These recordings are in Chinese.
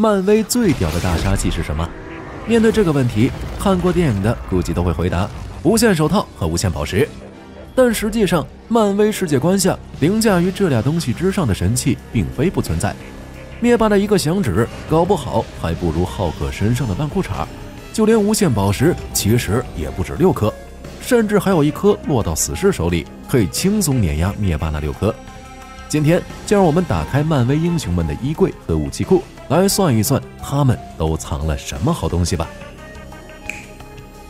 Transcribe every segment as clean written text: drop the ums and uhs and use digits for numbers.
漫威最屌的大杀器是什么？面对这个问题，看过电影的估计都会回答无限手套和无限宝石。但实际上，漫威世界观下凌驾于这俩东西之上的神器并非不存在。灭霸的一个响指，搞不好还不如浩克身上的烂裤衩。就连无限宝石其实也不止6颗，甚至还有1颗落到死士手里，可以轻松碾压灭霸那6颗。今天就让我们打开漫威英雄们的衣柜和武器库，来算一算他们都藏了什么好东西吧。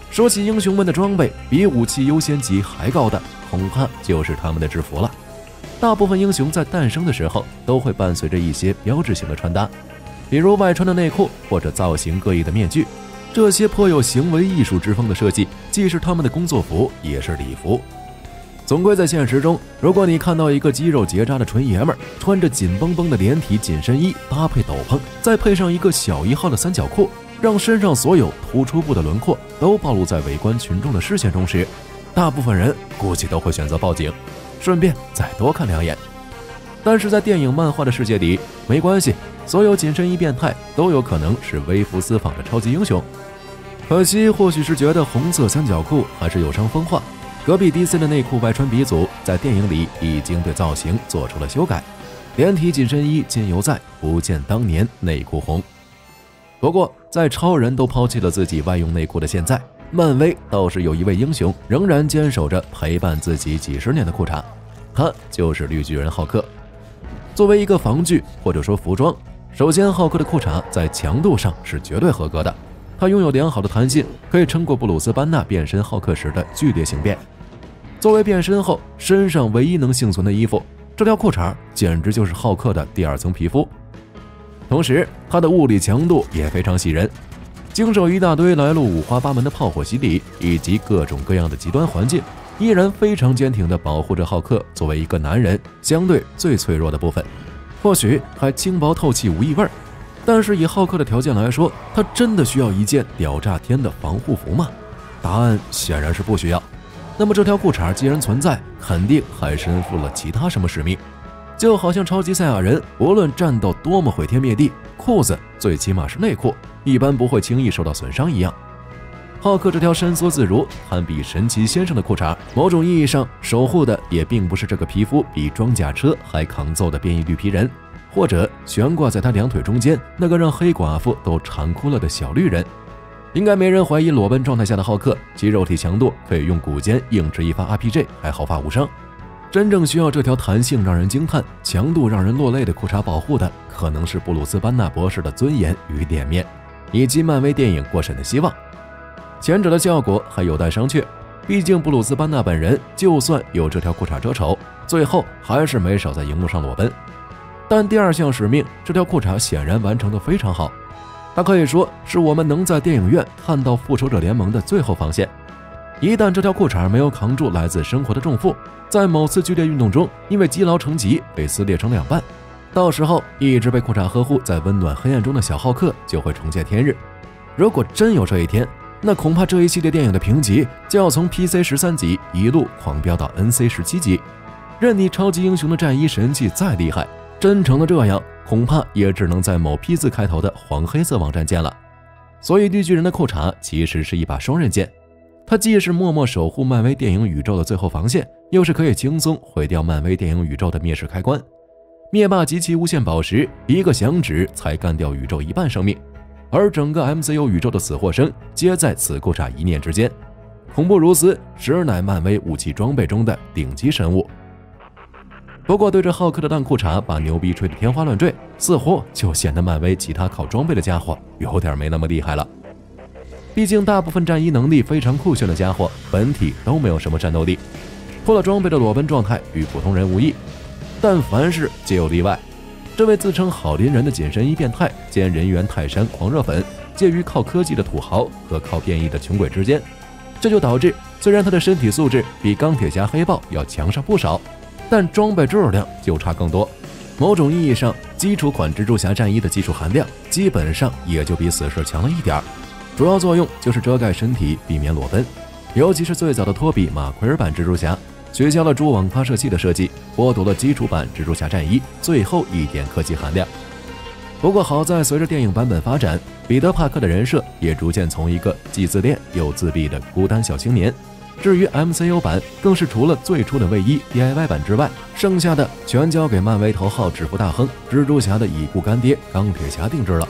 说起英雄们的装备，比武器优先级还高的，恐怕就是他们的制服了。大部分英雄在诞生的时候都会伴随着一些标志性的穿搭，比如外穿的内裤或者造型各异的面具。这些颇有行为艺术之风的设计，既是他们的工作服，也是礼服。总归在现实中，如果你看到一个肌肉结扎的纯爷们儿，穿着紧绷绷的连体紧身衣，搭配斗篷，再配上一个小1号的三角裤，让身上所有突出部的轮廓都暴露在围观群众的视线中时，大部分人估计都会选择报警，顺便再多看2眼。但是在电影漫画的世界里，没关系，所有紧身衣变态都有可能是微服私访的超级英雄。可惜或许是觉得红色三角裤还是有伤风化，隔壁 DC 的内裤外穿鼻祖在电影里已经对造型做出了修改，连体紧身衣今犹在，不见当年内裤红。不过在超人都抛弃了自己外用内裤的现在，漫威倒是有一位英雄仍然坚守着陪伴自己几10年的裤衩，他就是绿巨人浩克。作为一个防具或者说服装，首先浩克的裤衩在强度上是绝对合格的，它拥有良好的弹性，可以撑过布鲁斯班纳变身浩克时的剧烈性变。作为变身后身上唯一能幸存的衣服，这条裤衩简直就是浩克的第2层皮肤。同时它的物理强度也非常喜人，经受一大堆来路五花八门的炮火洗礼以及各种各样的极端环境，依然非常坚挺地保护着浩克作为一个男人相对最脆弱的部分，或许还轻薄透气无异味。但是以浩克的条件来说，他真的需要一件屌炸天的防护服吗？答案显然是不需要。那么这条裤衩既然存在，肯定还身负了其他什么使命。就好像超级赛亚人无论战斗多么毁天灭地，裤子最起码是内裤，一般不会轻易受到损伤一样。浩克这条伸缩自如、堪比神奇先生的裤衩，某种意义上守护的也并不是这个皮肤比装甲车还抗揍的变异绿皮人，或者悬挂在他2腿中间那个让黑寡妇都馋哭了的小绿人。应该没人怀疑裸奔状态下的浩克其肉体强度可以用骨尖硬直一发 RPG 还毫发无伤。真正需要这条弹性让人惊叹、强度让人落泪的裤衩保护的，可能是布鲁斯班纳博士的尊严与脸面，以及漫威电影过审的希望。前者的效果还有待商榷，毕竟布鲁斯班纳本人就算有这条裤衩遮丑，最后还是没少在荧幕上裸奔。但第2项使命，这条裤衩显然完成得非常好，它可以说是我们能在电影院看到复仇者联盟的最后防线。一旦这条裤衩没有扛住来自生活的重负，在某次剧烈运动中因为积劳成疾被撕裂成2半，到时候一直被裤衩呵护在温暖黑暗中的小浩克就会重见天日。如果真有这一天，那恐怕这一系列电影的评级就要从 PC 13级一路狂飙到 NC 17级。任你超级英雄的战衣神器再厉害，真成了这样，恐怕也只能在某 P 字开头的黄黑色网站见了。所以绿巨人的裤衩其实是一把双刃剑，它既是默默守护漫威电影宇宙的最后防线，又是可以轻松毁掉漫威电影宇宙的灭世开关。灭霸及其无限宝石一个响指才干掉宇宙1半生命，而整个 MCU 宇宙的死或生皆在此裤衩一念之间。恐怖如斯，实乃漫威武器装备中的顶级神物。不过对着浩克的烂裤衩把牛逼吹得天花乱坠，似乎就显得漫威其他靠装备的家伙有点没那么厉害了。毕竟大部分战衣能力非常酷炫的家伙本体都没有什么战斗力，脱了装备的裸奔状态与普通人无异。但凡事皆有例外，这位自称好邻人的紧身衣变态兼人猿泰山狂热粉，介于靠科技的土豪和靠变异的穷鬼之间，这就导致虽然他的身体素质比钢铁侠黑豹要强上不少，但装备质量就差更多。某种意义上，基础款蜘蛛侠战衣的技术含量基本上也就比死侍强了一点，主要作用就是遮盖身体，避免裸奔。尤其是最早的托比马奎尔版蜘蛛侠，取消了蛛网发射器的设计，剥夺了基础版蜘蛛侠战衣最后一点科技含量。不过好在随着电影版本发展，彼得·帕克的人设也逐渐从一个既自恋又自闭的孤单小青年。至于 MCU 版，更是除了最初的卫衣 DIY 版之外，剩下的全交给漫威头号制服大亨蜘蛛侠的已故干爹钢铁侠定制了。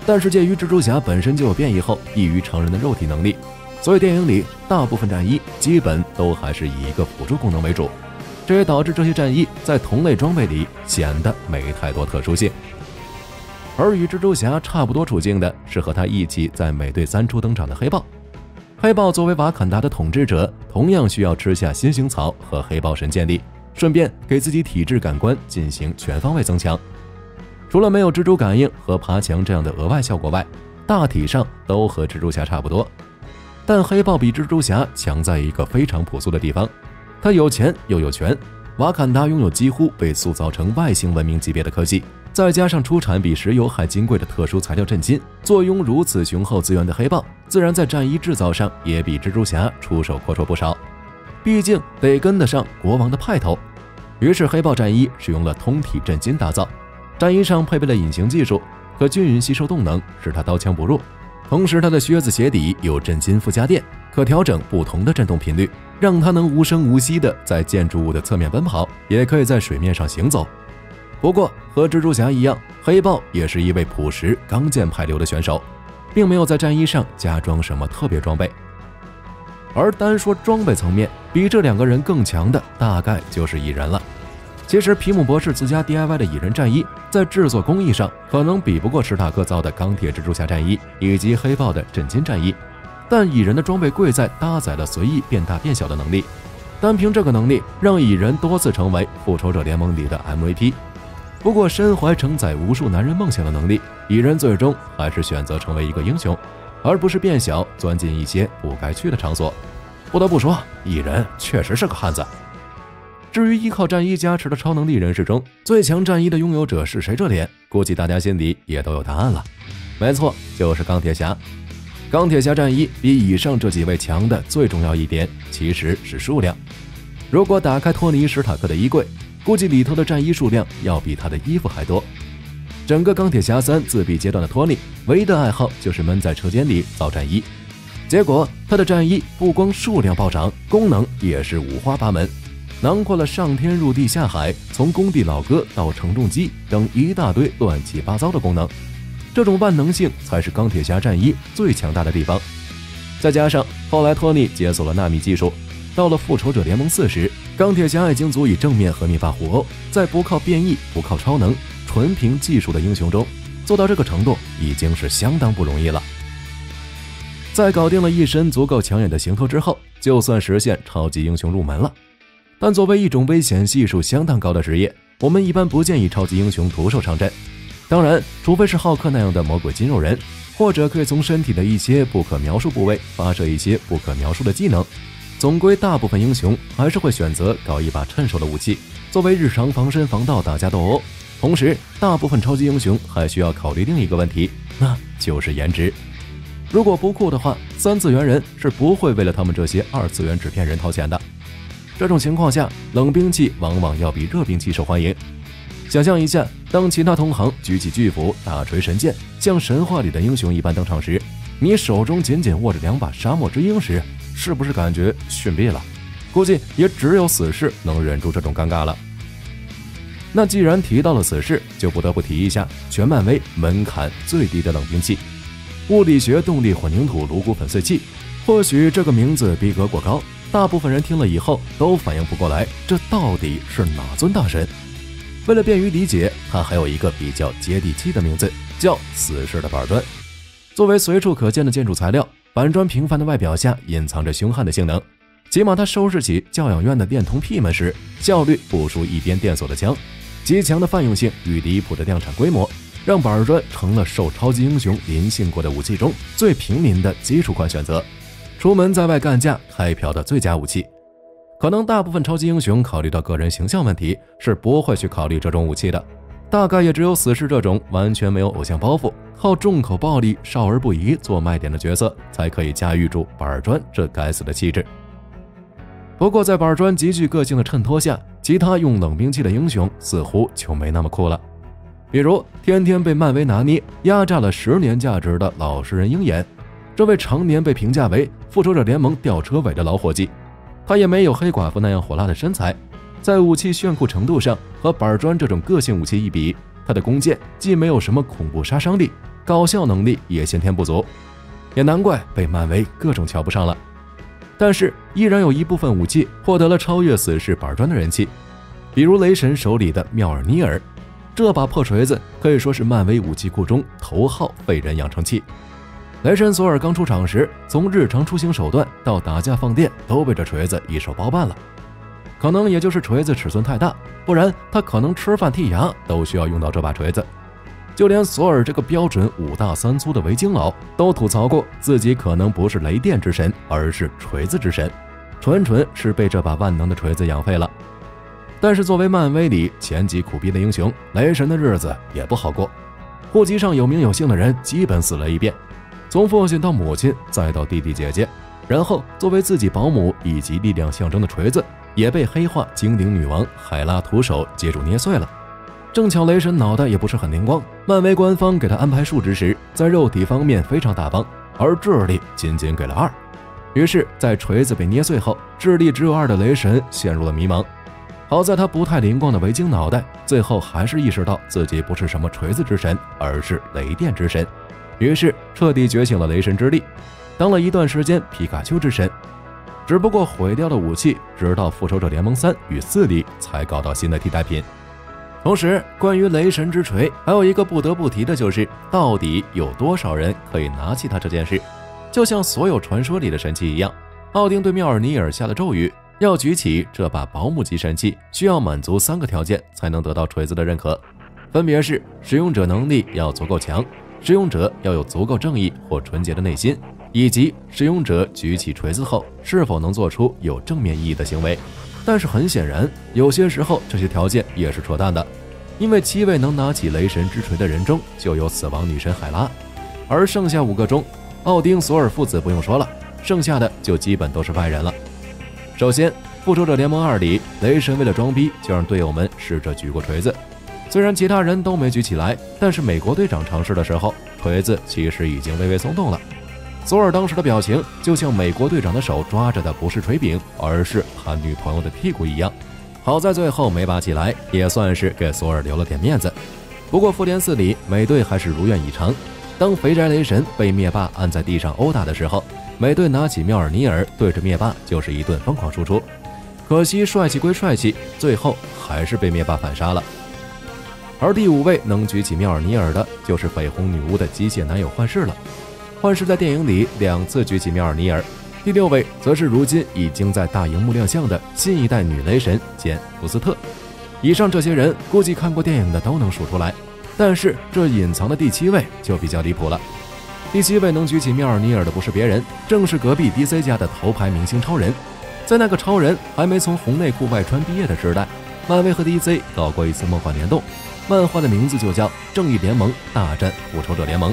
但是介于蜘蛛侠本身就有变异后异于常人的肉体能力，所以电影里大部分战衣基本都还是以一个辅助功能为主，这也导致这些战衣在同类装备里显得没太多特殊性。而与蜘蛛侠差不多处境的是和他一起在美队3初登场的黑豹。黑豹作为瓦坎达的统治者，同样需要吃下新星草和黑豹神建立，顺便给自己体质感官进行全方位增强。除了没有蜘蛛感应和爬墙这样的额外效果外，大体上都和蜘蛛侠差不多。但黑豹比蜘蛛侠强在一个非常朴素的地方，他有钱又有权。瓦坎达拥有几乎被塑造成外星文明级别的科技，再加上出产比石油还金贵的特殊材料震金，坐拥如此雄厚资源的黑豹，自然在战衣制造上也比蜘蛛侠出手阔绰不少。毕竟得跟得上国王的派头。于是黑豹战衣使用了通体震金打造，战衣上配备了隐形技术，可均匀吸收动能，使它刀枪不入。同时它的靴子鞋底有震金附加垫，可调整不同的震动频率，让它能无声无息地在建筑物的侧面奔跑，也可以在水面上行走。不过和蜘蛛侠一样，黑豹也是一位朴实刚健派流的选手，并没有在战衣上加装什么特别装备。而单说装备层面，比这两个人更强的大概就是蚁人了。其实皮姆博士自家 DIY 的蚁人战衣在制作工艺上可能比不过史塔克造的钢铁蜘蛛侠战衣以及黑豹的震金战衣，但蚁人的装备贵在搭载了随意变大变小的能力，单凭这个能力让蚁人多次成为复仇者联盟里的 MVP。 不过身怀承载无数男人梦想的能力，蚁人最终还是选择成为一个英雄，而不是变小钻进一些不该去的场所。不得不说，蚁人确实是个汉子。至于依靠战衣加持的超能力人士中，最强战衣的拥有者是谁？这点估计大家心里也都有答案了。没错，就是钢铁侠。钢铁侠战衣比以上这几位强的最重要一点其实是数量。如果打开托尼·史塔克的衣柜，估计里头的战衣数量要比他的衣服还多。整个钢铁侠3自闭阶段的托尼，唯一的爱好就是闷在车间里造战衣。结果他的战衣不光数量暴涨，功能也是五花八门，囊括了上天入地下海，从工地老哥到承重机等一大堆乱七八糟的功能。这种万能性才是钢铁侠战衣最强大的地方。再加上后来托尼解锁了纳米技术，到了复仇者联盟4时，钢铁侠已经足以正面和灭霸互殴，在不靠变异不靠超能，纯凭技术的英雄中做到这个程度已经是相当不容易了。在搞定了一身足够抢眼的行头之后，就算实现超级英雄入门了。但作为一种危险系数相当高的职业，我们一般不建议超级英雄徒手上阵。当然，除非是浩克那样的魔鬼肌肉人，或者可以从身体的一些不可描述部位发射一些不可描述的技能。总归大部分英雄还是会选择搞一把趁手的武器，作为日常防身防盗打架斗殴。同时，大部分超级英雄还需要考虑另一个问题，那就是颜值。如果不酷的话，3次元人是不会为了他们这些2次元纸片人掏钱的。这种情况下，冷兵器往往要比热兵器受欢迎。想象一下，当其他同行举起巨斧、大锤、神剑，像神话里的英雄一般登场时，你手中紧紧握着2把沙漠之鹰时，是不是感觉逊毙了？估计也只有死侍能忍住这种尴尬了。那既然提到了死侍，就不得不提一下全漫威门槛最低的冷兵器——物理学动力混凝土颅骨粉碎器。或许这个名字逼格过高，大部分人听了以后都反应不过来，这到底是哪尊大神？为了便于理解，它还有一个比较接地气的名字，叫死侍的板砖。作为随处可见的建筑材料，板砖平凡的外表下隐藏着凶悍的性能。起码它收拾起教养院的恋童癖们时，效率不输一边电锁的枪。极强的泛用性与离谱的量产规模，让板砖成了受超级英雄临幸过的武器中最平民的基础款选择，出门在外干架开瓢的最佳武器。可能大部分超级英雄考虑到个人形象问题，是不会去考虑这种武器的。大概也只有死侍这种完全没有偶像包袱，靠重口暴力少儿不宜做卖点的角色，才可以驾驭住板砖这该死的气质。不过在板砖极具个性的衬托下，其他用冷兵器的英雄似乎就没那么酷了。比如天天被漫威拿捏压榨了10年价值的老实人鹰眼，这位常年被评价为复仇者联盟吊车尾的老伙计，他也没有黑寡妇那样火辣的身材，在武器炫酷程度上和板砖这种个性武器一比，他的弓箭既没有什么恐怖杀伤力，搞笑能力也先天不足，也难怪被漫威各种瞧不上了。但是依然有一部分武器获得了超越死侍板砖的人气，比如雷神手里的妙尔尼尔，这把破锤子可以说是漫威武器库中头号废人养成器。雷神索尔刚出场时，从日常出行手段到打架放电都被这锤子一手包办了。可能也就是锤子尺寸太大，不然他可能吃饭剔牙都需要用到这把锤子。就连索尔这个标准5大3粗的维京佬都吐槽过自己可能不是雷电之神，而是锤子之神，纯是被这把万能的锤子养废了。但是作为漫威里前几苦逼的英雄，雷神的日子也不好过，户籍上有名有姓的人基本死了一遍，从父亲到母亲再到弟弟姐姐，然后作为自己保姆以及力量象征的锤子也被黑化精灵女王海拉徒手接住捏碎了。正巧雷神脑袋也不是很灵光，漫威官方给他安排数值时，在肉体方面非常大方，而智力仅给了2。于是在锤子被捏碎后，智力只有2的雷神陷入了迷茫。好在他不太灵光的维京脑袋最后还是意识到自己不是什么锤子之神，而是雷电之神，于是彻底觉醒了雷神之力，当了一段时间皮卡丘之神。只不过毁掉的武器直到复仇者联盟3与4里才搞到新的替代品。同时关于雷神之锤还有一个不得不提的，就是到底有多少人可以拿起它这件事。就像所有传说里的神器一样，奥丁对妙尔尼尔下了咒语，要举起这把保姆级神器需要满足3个条件才能得到锤子的认可，分别是使用者能力要足够强，使用者要有足够正义或纯洁的内心，以及使用者举起锤子后是否能做出有正面意义的行为。但是很显然，有些时候这些条件也是扯淡的，因为7位能拿起雷神之锤的人中就有死亡女神海拉，而剩下5个中，奥丁、索尔父子不用说了，剩下的就基本都是外人了。首先，复仇者联盟2里，雷神为了装逼就让队友们试着举过锤子，虽然其他人都没举起来，但是美国队长尝试的时候，锤子其实已经微微松动了。索尔当时的表情就像美国队长的手抓着的不是锤柄，而是他女朋友的屁股一样。好在最后没拔起来，也算是给索尔留了点面子。不过复联4里，美队还是如愿以偿，当肥宅雷神被灭霸按在地上殴打的时候，美队拿起妙尔尼尔对着灭霸就是一顿疯狂输出，可惜帅气归帅气，最后还是被灭霸反杀了。而第5位能举起妙尔尼尔的就是绯红女巫的机械男友幻视了。幻视在电影里2次举起妙尔尼尔。第6位则是如今已经在大荧幕亮相的新一代女雷神简·福斯特。以上这些人估计看过电影的都能数出来，但是这隐藏的第7位就比较离谱了。第7位能举起妙尔尼尔的不是别人，正是隔壁 DC 家的头牌明星超人。在那个超人还没从红内裤外穿毕业的时代，漫威和 DC 搞过一次梦幻联动，漫画的名字就叫《正义联盟大战复仇者联盟》。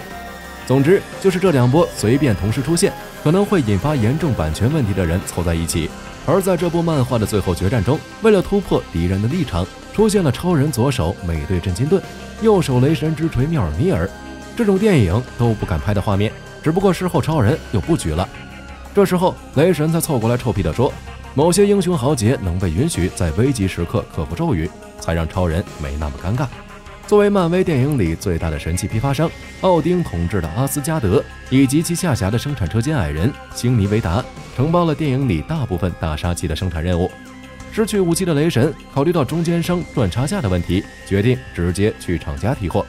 总之就是这2波随便同时出现，可能会引发严重版权问题的人凑在一起。而在这部漫画的最后决战中，为了突破敌人的立场，出现了超人左手美队震惊盾，右手雷神之锤妙尔尼尔，这种电影都不敢拍的画面，只不过事后超人又不举了。这时候雷神才凑过来臭屁地说，某些英雄豪杰能被允许在危急时刻克服咒语，才让超人没那么尴尬。作为漫威电影里最大的神器批发商，奥丁统治的阿斯加德以及其下辖的生产车间矮人星尼维达承包了电影里大部分大杀器的生产任务。失去武器的雷神考虑到中间商赚差价的问题，决定直接去厂家提货。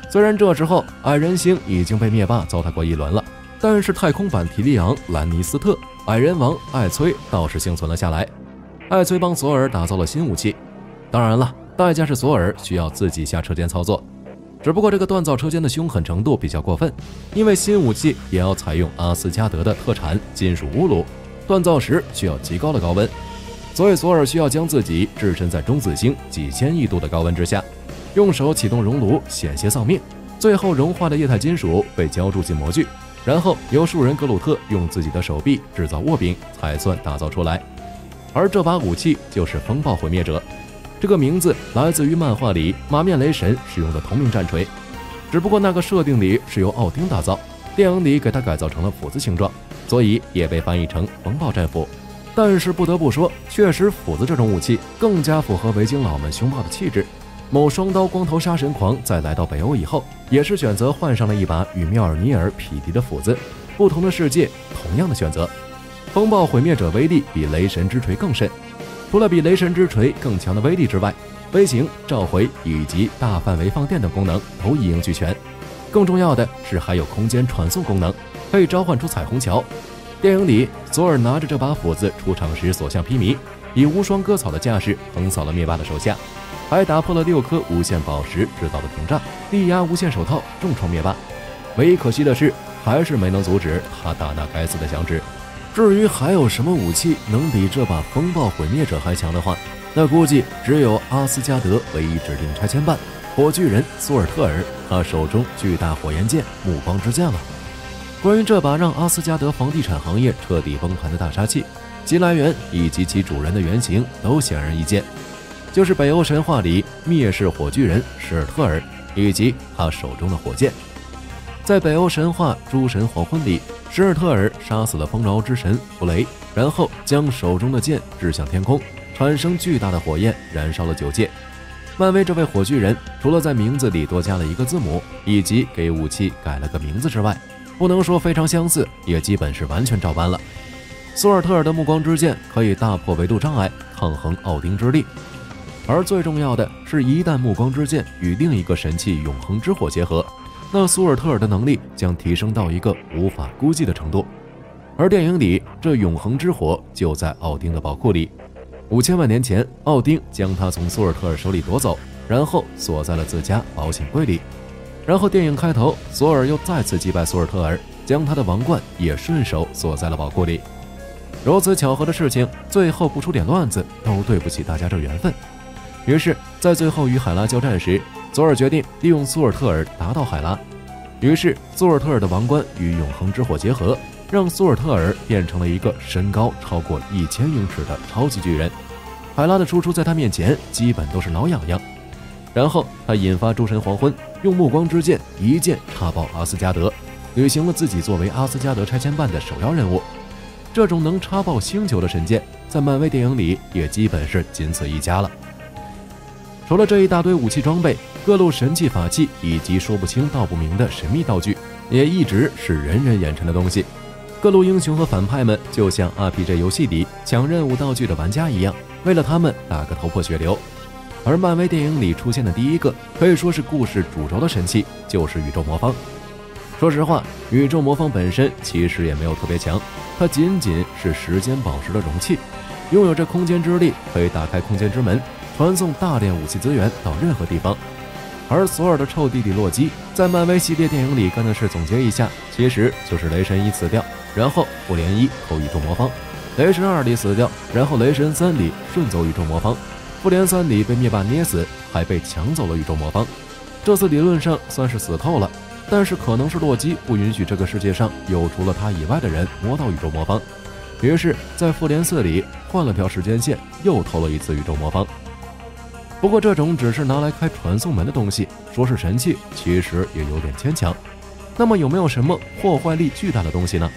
虽然这时候矮人星已经被灭霸糟蹋过一轮了，但是太空版提利昂、兰尼斯特、矮人王艾崔倒是幸存了下来。艾崔帮索尔打造了新武器，当然了，代价是索尔需要自己下车间操作。只不过这个锻造车间的凶狠程度比较过分，因为新武器也要采用阿斯加德的特产金属乌鲁，锻造时需要极高的高温，所以索尔需要将自己置身在中子星几千亿度的高温之下，用手启动熔炉，险些丧命。最后融化的液态金属被浇注进模具，然后由树人格鲁特用自己的手臂制造握柄才算打造出来。而这把武器就是风暴毁灭者。这个名字来自于漫画里马面雷神使用的同名战锤，只不过那个设定里是由奥丁打造，电影里给它改造成了斧子形状，所以也被翻译成风暴战斧。但是不得不说，确实斧子这种武器更加符合维京佬们凶暴的气质。某双刀光头杀神狂在来到北欧以后，也是选择换上了一把与妙尔尼尔匹敌的斧子。不同的世界，同样的选择。风暴毁灭者威力比雷神之锤更甚，除了比雷神之锤更强的威力之外，飞行、召回以及大范围放电等功能都一应俱全。更重要的是还有空间传送功能，可以召唤出彩虹桥。电影里，索尔拿着这把斧子出场时所向披靡，以无双割草的架势横扫了灭霸的手下，还打破了6颗无限宝石制造的屏障，力压无限手套重创灭霸。唯一可惜的是，还是没能阻止他打那该死的响指。至于还有什么武器能比这把风暴毁灭者还强的话，那估计只有阿斯加德唯一指定拆迁办火炬人苏尔特尔他手中巨大火焰剑暮光之剑了。关于这把让阿斯加德房地产行业彻底崩盘的大杀器，其来源以及其主人的原型都显而易见，就是北欧神话里灭世火炬人史尔特尔以及他手中的火箭。在北欧神话诸神黄昏里，史尔特尔杀死了丰饶之神弗雷，然后将手中的剑掷向天空，产生巨大的火焰，燃烧了9界。漫威这位火炬人除了在名字里多加了一个字母，以及给武器改了个名字之外，不能说非常相似，也基本是完全照搬了。索尔特尔的暮光之剑可以大破维度障碍，抗衡奥丁之力，而最重要的是，一旦暮光之剑与另一个神器永恒之火结合，那苏尔特尔的能力将提升到一个无法估计的程度。而电影里，这永恒之火就在奥丁的宝库里。5000万年前，奥丁将它从苏尔特尔手里夺走，然后锁在了自家保险柜里。然后电影开头，索尔又再次击败苏尔特尔，将他的王冠也顺手锁在了宝库里。如此巧合的事情，最后不出点乱子，都对不起大家这缘分。于是，在最后与海拉交战时，索尔决定利用苏尔特尔打倒海拉。于是，苏尔特尔的王冠与永恒之火结合，让苏尔特尔变成了一个身高超过1000英尺的超级巨人。海拉的输出在他面前基本都是挠痒痒。然后他引发诸神黄昏，用暮光之剑一剑插爆阿斯加德，履行了自己作为阿斯加德拆迁办的首要任务。这种能插爆星球的神剑，在漫威电影里也基本是仅此一家了。除了这一大堆武器装备，各路神器法器以及说不清道不明的神秘道具，也一直是人人眼馋的东西。各路英雄和反派们就像 RPG 游戏里抢任务道具的玩家一样，为了他们打个头破血流。而漫威电影里出现的第一个可以说是故事主轴的神器，就是宇宙魔方。说实话，宇宙魔方本身其实也没有特别强，它仅仅是时间宝石的容器，拥有着空间之力，可以打开空间之门，传送大量武器资源到任何地方。而索尔的臭弟弟洛基，在漫威系列电影里干的事总结一下，其实就是雷神1死掉，然后复联1偷宇宙魔方，雷神2里死掉，然后雷神3里顺走宇宙魔方，复联3里被灭霸捏死，还被抢走了宇宙魔方。这次理论上算是死透了，但是可能是洛基不允许这个世界上有除了他以外的人摸到宇宙魔方，于是在复联4里换了条时间线，又偷了一次宇宙魔方。不过这种只是拿来开传送门的东西，说是神器，其实也有点牵强。那么有没有什么破坏力巨大的东西呢？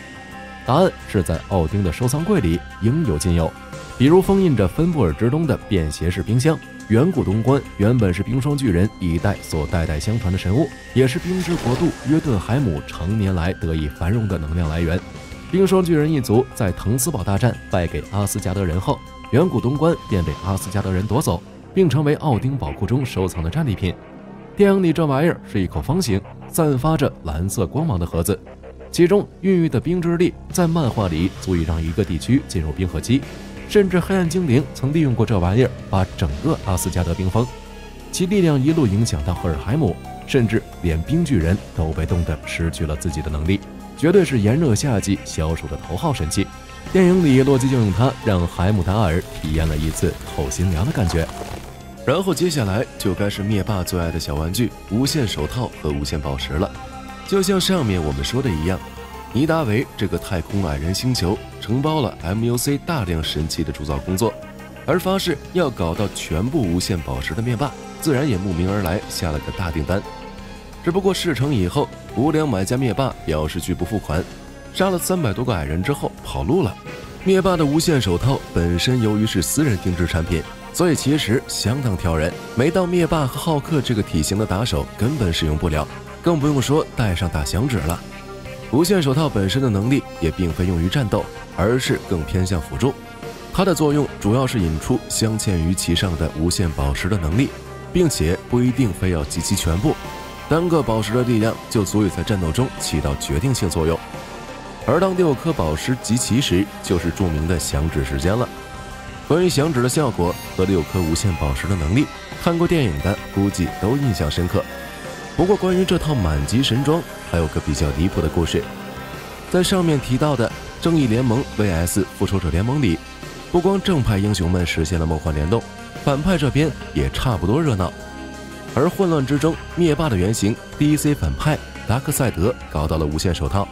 答案是在奥丁的收藏柜里应有尽有，比如封印着芬布尔之冬的便携式冰箱。远古东关原本是冰霜巨人一代所代代相传的神物，也是冰之国度约顿海姆常年来得以繁荣的能量来源。冰霜巨人一族在滕斯堡大战败给阿斯加德人后，远古东关便被阿斯加德人夺走，并成为奥丁宝库中收藏的战利品。电影里这玩意儿是一口方形，散发着蓝色光芒的盒子，其中孕育的冰之力在漫画里足以让一个地区进入冰河期，甚至黑暗精灵曾利用过这玩意儿把整个阿斯加德冰封，其力量一路影响到赫尔海姆，甚至连冰巨人都被冻得失去了自己的能力，绝对是炎热夏季消暑的头号神器。电影里洛基就用它让海姆达尔体验了一次透心凉的感觉。然后接下来就该是灭霸最爱的小玩具无限手套和无限宝石了。就像上面我们说的一样，尼达维这个太空矮人星球承包了 MUC 大量神器的铸造工作，而发誓要搞到全部无限宝石的灭霸，自然也慕名而来，下了个大订单。只不过事成以后，无良买家灭霸表示拒不付款，杀了300多个矮人之后跑路了。灭霸的无限手套本身由于是私人定制产品，所以其实相当挑人，没到灭霸和浩克这个体型的打手根本使用不了，更不用说带上打响指了。无限手套本身的能力也并非用于战斗，而是更偏向辅助。它的作用主要是引出镶嵌于其上的无限宝石的能力，并且不一定非要集齐全部，单个宝石的力量就足以在战斗中起到决定性作用。而当6颗宝石集齐时，就是著名的响指时间了。关于响指的效果和6颗无限宝石的能力，看过电影的估计都印象深刻。不过关于这套满级神装，还有个比较离谱的故事。在上面提到的正义联盟 vs 复仇者联盟里，不光正派英雄们实现了梦幻联动，反派这边也差不多热闹。而混乱之中，灭霸的原型 DC 反派达克赛德搞到了无限手套，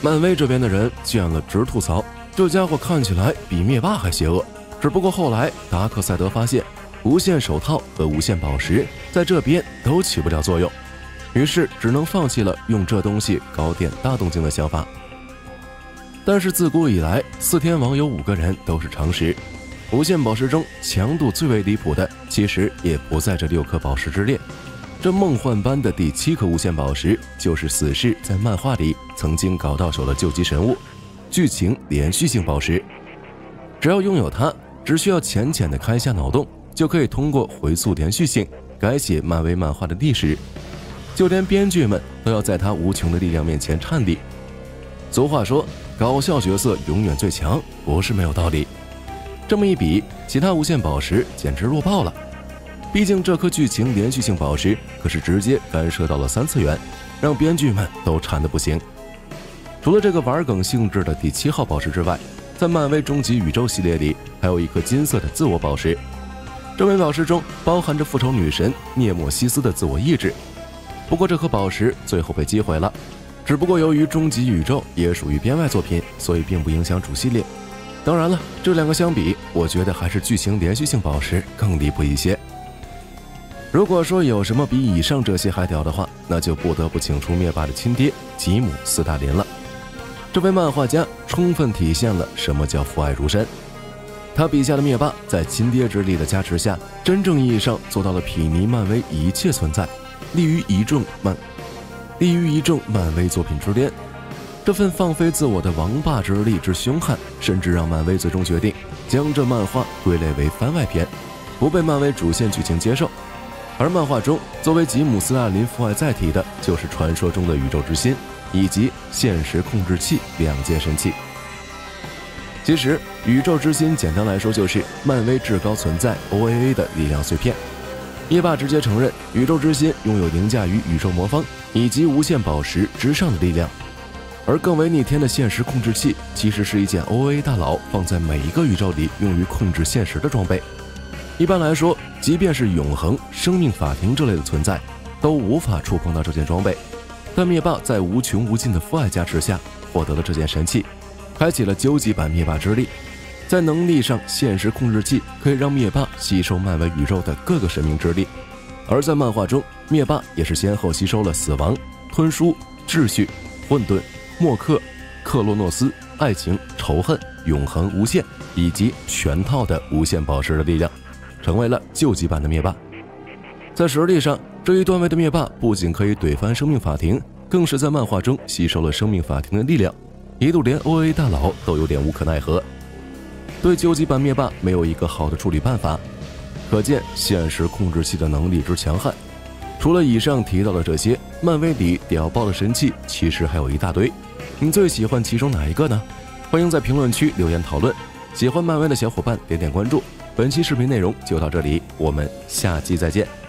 漫威这边的人见了直吐槽，这家伙看起来比灭霸还邪恶。只不过后来达克赛德发现无限手套和无限宝石在这边都起不了作用，于是只能放弃了用这东西搞点大动静的想法。但是自古以来4天王有5个人都是常识，无限宝石中强度最为离谱的其实也不在这6颗宝石之列。这梦幻般的第7颗无限宝石就是死侍在漫画里曾经搞到手的救急神物剧情连续性宝石。只要拥有它，只需要浅浅的开下脑洞，就可以通过回溯连续性改写漫威漫画的历史，就连编剧们都要在它无穷的力量面前颤栗。俗话说搞笑角色永远最强，不是没有道理。这么一比，其他无限宝石简直弱爆了。毕竟这颗剧情连续性宝石可是直接干涉到了3次元，让编剧们都馋得不行。除了这个玩梗性质的第7号宝石之外，在漫威终极宇宙系列里还有一颗金色的自我宝石，这枚宝石中包含着复仇女神涅莫西斯的自我意志。不过这颗宝石最后被击毁了，只不过由于终极宇宙也属于编外作品，所以并不影响主系列。当然了，这2个相比，我觉得还是剧情连续性宝石更离谱一些。如果说有什么比以上这些还屌的话，那就不得不请出灭霸的亲爹吉姆·斯大林了。这位漫画家充分体现了什么叫父爱如山。他笔下的灭霸在亲爹之力的加持下，真正意义上做到了睥睨漫威一切存在，立于一众漫威作品之巅。这份放飞自我的王霸之力之凶悍，甚至让漫威最终决定将这漫画归类为番外篇，不被漫威主线剧情接受。而漫画中作为吉姆·斯大林父爱载体的就是传说中的宇宙之心以及现实控制器2件神器。其实宇宙之心简单来说就是漫威至高存在 OAA 的力量碎片。灭霸直接承认宇宙之心拥有凌驾于宇宙魔方以及无限宝石之上的力量，而更为逆天的现实控制器其实是一件 OAA 大佬放在每一个宇宙里用于控制现实的装备。一般来说，即便是永恒、生命法庭之类的存在都无法触碰到这件装备，但灭霸在无穷无尽的父爱加持下获得了这件神器，开启了究极版灭霸之力。在能力上，现实控制器可以让灭霸吸收漫威宇宙的各个神明之力，而在漫画中，灭霸也是先后吸收了死亡、吞书、秩序、混沌、默克、克洛诺斯、爱情、仇恨、永恒、无限以及全套的无限宝石的力量，成为了究极版的灭霸。在实力上，这一段位的灭霸不仅可以怼翻生命法庭，更是在漫画中吸收了生命法庭的力量，一度连 OA 大佬都有点无可奈何。对究极版灭霸没有一个好的处理办法，可见现实控制器的能力之强悍。除了以上提到的这些，漫威里屌爆的神器其实还有一大堆，你最喜欢其中哪一个呢？欢迎在评论区留言讨论。喜欢漫威的小伙伴点点关注。本期视频内容就到这里，我们下期再见。